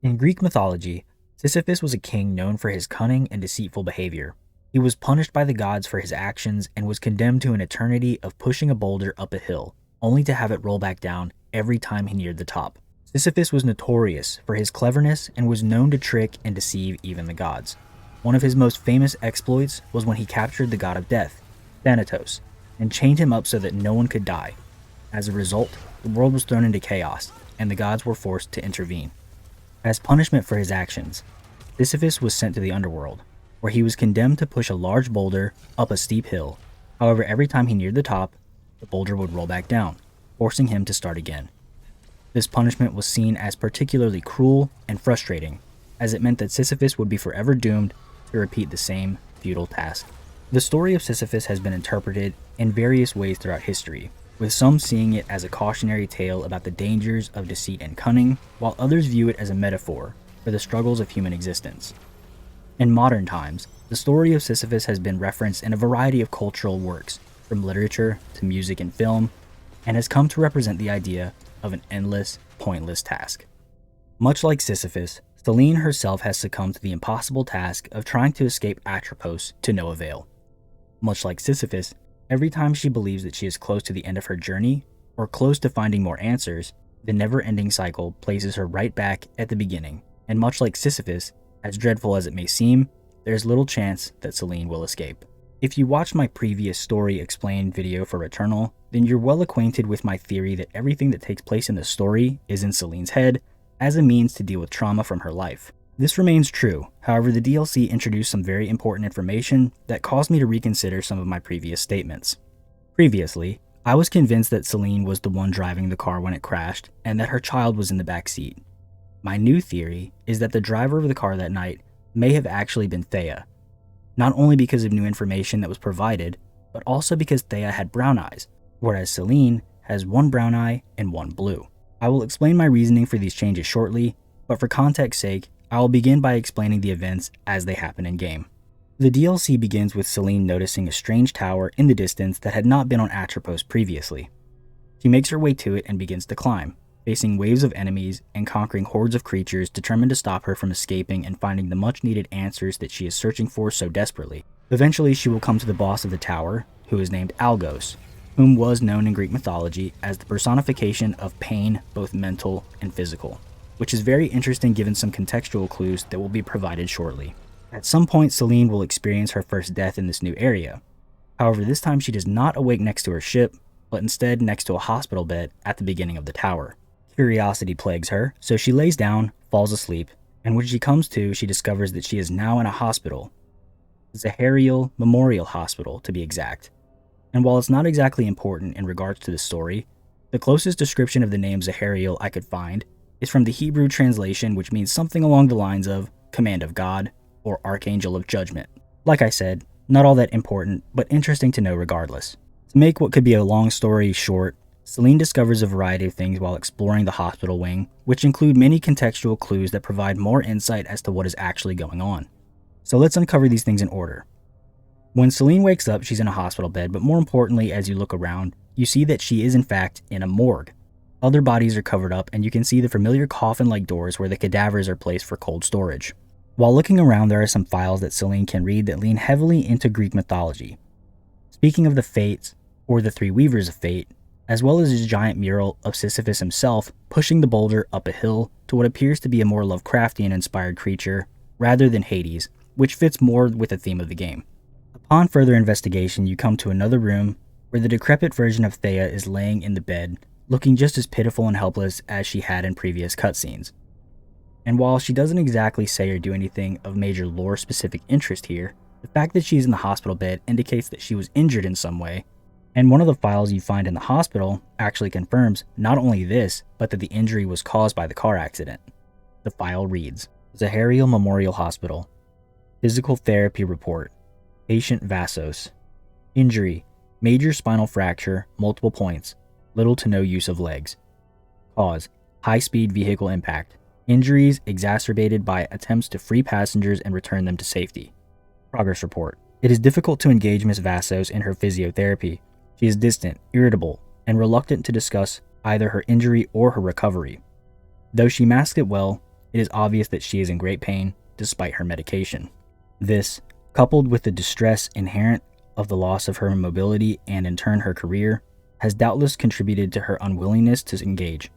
In Greek mythology, Sisyphus was a king known for his cunning and deceitful behavior. He was punished by the gods for his actions and was condemned to an eternity of pushing a boulder up a hill, only to have it roll back down every time he neared the top. Sisyphus was notorious for his cleverness and was known to trick and deceive even the gods. One of his most famous exploits was when he captured the god of death, Thanatos, and chained him up so that no one could die. As a result, the world was thrown into chaos, and the gods were forced to intervene. As punishment for his actions, Sisyphus was sent to the underworld, where he was condemned to push a large boulder up a steep hill. However, every time he neared the top, the boulder would roll back down, forcing him to start again. This punishment was seen as particularly cruel and frustrating, as it meant that Sisyphus would be forever doomed to repeat the same futile task. The story of Sisyphus has been interpreted in various ways throughout history, with some seeing it as a cautionary tale about the dangers of deceit and cunning, while others view it as a metaphor for the struggles of human existence. In modern times, the story of Sisyphus has been referenced in a variety of cultural works, from literature to music and film, and has come to represent the idea of an endless, pointless task. Much like Sisyphus, Selene herself has succumbed to the impossible task of trying to escape Atropos to no avail. Much like Sisyphus, every time she believes that she is close to the end of her journey, or close to finding more answers, the never-ending cycle places her right back at the beginning, and much like Sisyphus, as dreadful as it may seem, there's little chance that Selene will escape. If you watched my previous story explained video for Returnal, then you're well acquainted with my theory that everything that takes place in the story is in Selene's head, as a means to deal with trauma from her life. This remains true, however the DLC introduced some very important information that caused me to reconsider some of my previous statements. Previously, I was convinced that Selene was the one driving the car when it crashed, and that her child was in the back seat. My new theory is that the driver of the car that night may have actually been Thea, not only because of new information that was provided, but also because Thea had brown eyes, whereas Selene has one brown eye and one blue. I will explain my reasoning for these changes shortly, but for context's sake, I will begin by explaining the events as they happen in-game. The DLC begins with Selene noticing a strange tower in the distance that had not been on Atropos previously. She makes her way to it and begins to climb, facing waves of enemies and conquering hordes of creatures determined to stop her from escaping and finding the much-needed answers that she is searching for so desperately. Eventually, she will come to the boss of the tower, who is named Algos, whom was known in Greek mythology as the personification of pain, both mental and physical, which is very interesting given some contextual clues that will be provided shortly. At some point, Selene will experience her first death in this new area. However, this time she does not awake next to her ship, but instead next to a hospital bed at the beginning of the tower. Curiosity plagues her, so she lays down, falls asleep, and when she comes to, she discovers that she is now in a hospital. Zahariel Memorial Hospital, to be exact. And while it's not exactly important in regards to the story, the closest description of the name Zahariel I could find is from the Hebrew translation, which means something along the lines of Command of God or Archangel of Judgment. Like I said, not all that important, but interesting to know regardless. To make what could be a long story short, Selene discovers a variety of things while exploring the hospital wing, which include many contextual clues that provide more insight as to what is actually going on. So let's uncover these things in order. When Selene wakes up, she's in a hospital bed, but more importantly, as you look around, you see that she is in fact in a morgue. Other bodies are covered up, and you can see the familiar coffin-like doors where the cadavers are placed for cold storage. While looking around, there are some files that Selene can read that lean heavily into Greek mythology. Speaking of the Fates, or the Three Weavers of Fate, as well as his giant mural of Sisyphus himself pushing the boulder up a hill to what appears to be a more Lovecraftian-inspired creature, rather than Hades, which fits more with the theme of the game. Upon further investigation, you come to another room where the decrepit version of Thea is laying in the bed, looking just as pitiful and helpless as she had in previous cutscenes. And while she doesn't exactly say or do anything of major lore-specific interest here, the fact that she's in the hospital bed indicates that she was injured in some way, and one of the files you find in the hospital actually confirms not only this, but that the injury was caused by the car accident. The file reads, Zahariel Memorial Hospital, Physical Therapy Report, Patient Vassos, Injury, Major Spinal Fracture, multiple points, little to no use of legs. Cause, high-speed vehicle impact. Injuries exacerbated by attempts to free passengers and return them to safety. Progress report. It is difficult to engage Ms. Vassos in her physiotherapy. She is distant, irritable, and reluctant to discuss either her injury or her recovery. Though she masks it well, it is obvious that she is in great pain despite her medication. This, coupled with the distress inherent of the loss of her mobility and in turn her career, has doubtless contributed to her unwillingness to engage.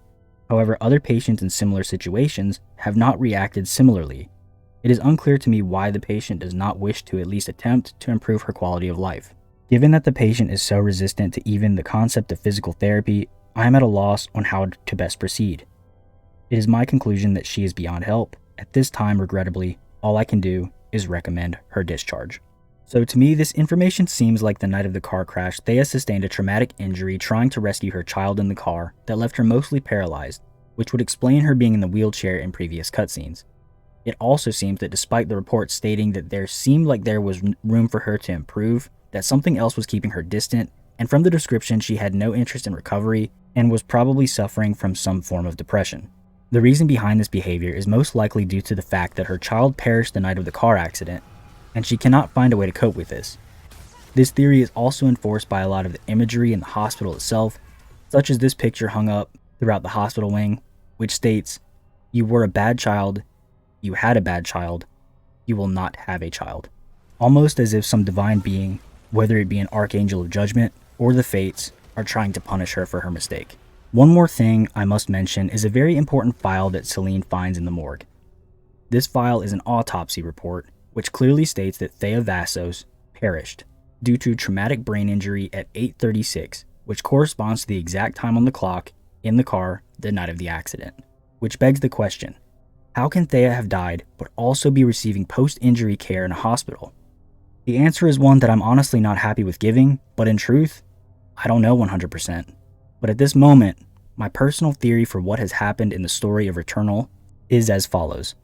However, other patients in similar situations have not reacted similarly. It is unclear to me why the patient does not wish to at least attempt to improve her quality of life. Given that the patient is so resistant to even the concept of physical therapy, I am at a loss on how to best proceed. It is my conclusion that she is beyond help. At this time, regrettably, all I can do is recommend her discharge. So to me, this information seems like the night of the car crash, Thea sustained a traumatic injury trying to rescue her child in the car that left her mostly paralyzed, which would explain her being in the wheelchair in previous cutscenes. It also seems that despite the reports stating that there seemed like there was room for her to improve, that something else was keeping her distant, and from the description she had no interest in recovery and was probably suffering from some form of depression. The reason behind this behavior is most likely due to the fact that her child perished the night of the car accident, and she cannot find a way to cope with this. This theory is also enforced by a lot of the imagery in the hospital itself, such as this picture hung up throughout the hospital wing, which states, "You were a bad child, you had a bad child, you will not have a child." Almost as if some divine being, whether it be an archangel of judgment or the fates, are trying to punish her for her mistake. One more thing I must mention is a very important file that Celine finds in the morgue. This file is an autopsy report, which clearly states that Thea Vassos perished due to traumatic brain injury at 8:36, which corresponds to the exact time on the clock in the car the night of the accident. Which begs the question, how can Thea have died but also be receiving post-injury care in a hospital? The answer is one that I'm honestly not happy with giving, but in truth, I don't know 100%. But at this moment, my personal theory for what has happened in the story of Returnal is as follows.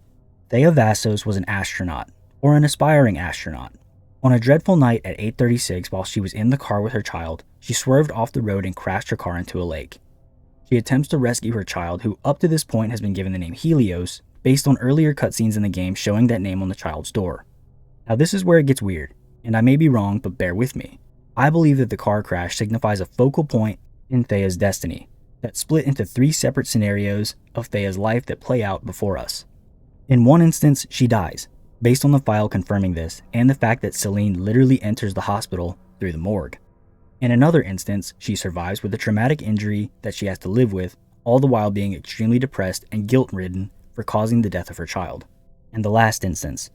Thea Vassos was an astronaut, or an aspiring astronaut. On a dreadful night at 8:36, while she was in the car with her child, she swerved off the road and crashed her car into a lake. She attempts to rescue her child, who up to this point has been given the name Helios, based on earlier cutscenes in the game showing that name on the child's door. Now this is where it gets weird, and I may be wrong, but bear with me. I believe that the car crash signifies a focal point in Thea's destiny, that split into 3 separate scenarios of Thea's life that play out before us. In one instance, she dies, based on the file confirming this, and the fact that Celine literally enters the hospital through the morgue. In another instance, she survives with a traumatic injury that she has to live with, all the while being extremely depressed and guilt-ridden for causing the death of her child. In the last instance,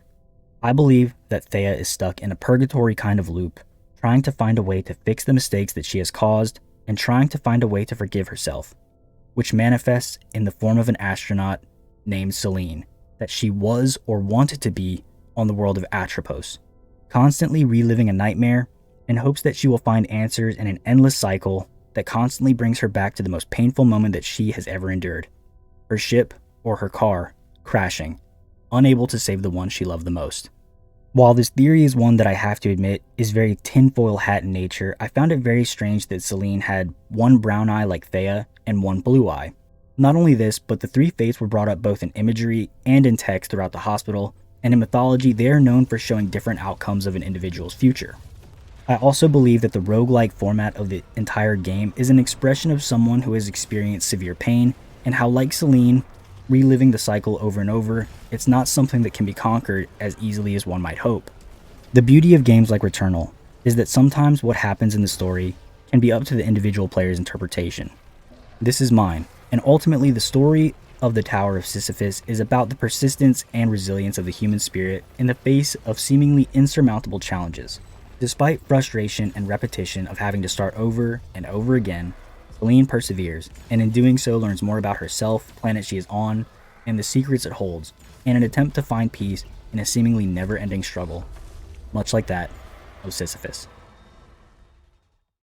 I believe that Thea is stuck in a purgatory kind of loop, trying to find a way to fix the mistakes that she has caused and trying to find a way to forgive herself, which manifests in the form of an astronaut named Celine that she was or wanted to be on the world of Atropos, constantly reliving a nightmare in hopes that she will find answers in an endless cycle that constantly brings her back to the most painful moment that she has ever endured, her ship or her car crashing, unable to save the one she loved the most. While this theory is one that I have to admit is very tinfoil hat in nature, I found it very strange that Celine had one brown eye like Thea and one blue eye. Not only this, but the 3 fates were brought up both in imagery and in text throughout the hospital, and in mythology they are known for showing different outcomes of an individual's future. I also believe that the roguelike format of the entire game is an expression of someone who has experienced severe pain, and how, like Celine, reliving the cycle over and over, it's not something that can be conquered as easily as one might hope. The beauty of games like Returnal is that sometimes what happens in the story can be up to the individual player's interpretation. This is mine, and ultimately the story of the Tower of Sisyphus is about the persistence and resilience of the human spirit in the face of seemingly insurmountable challenges. Despite frustration and repetition of having to start over and over again, Celine perseveres, and in doing so learns more about herself, the planet she is on, and the secrets it holds, in an attempt to find peace in a seemingly never-ending struggle, much like that of Sisyphus.